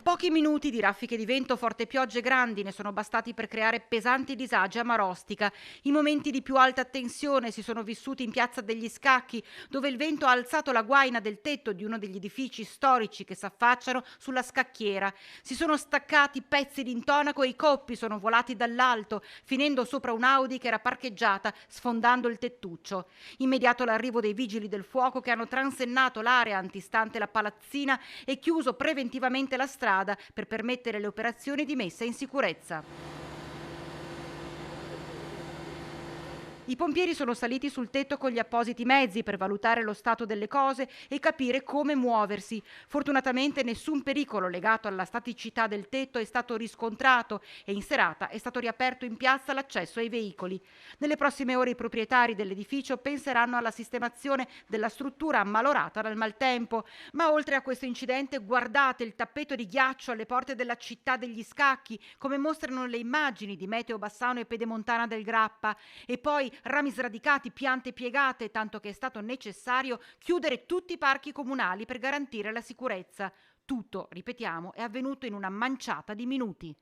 Pochi minuti di raffiche di vento, forte piogge grandi ne sono bastati per creare pesanti disagi a Marostica. I momenti di più alta tensione si sono vissuti in Piazza degli Scacchi, dove il vento ha alzato la guaina del tetto di uno degli edifici storici che s'affacciano sulla scacchiera. Si sono staccati pezzi di intonaco e i coppi sono volati dall'alto, finendo sopra un'Audi che era parcheggiata, sfondando il tettuccio. Immediato l'arrivo dei vigili del fuoco che hanno transennato l'area antistante la palazzina e chiuso preventivamente la strada per permettere le operazioni di messa in sicurezza. I pompieri sono saliti sul tetto con gli appositi mezzi per valutare lo stato delle cose e capire come muoversi. Fortunatamente nessun pericolo legato alla staticità del tetto è stato riscontrato e in serata è stato riaperto in piazza l'accesso ai veicoli. Nelle prossime ore i proprietari dell'edificio penseranno alla sistemazione della struttura ammalorata dal maltempo. Ma oltre a questo incidente, guardate il tappeto di ghiaccio alle porte della città degli Scacchi, come mostrano le immagini di Meteo Bassano e Pedemontana del Grappa. E poi rami sradicati, piante piegate, tanto che è stato necessario chiudere tutti i parchi comunali per garantire la sicurezza. Tutto, ripetiamo, è avvenuto in una manciata di minuti.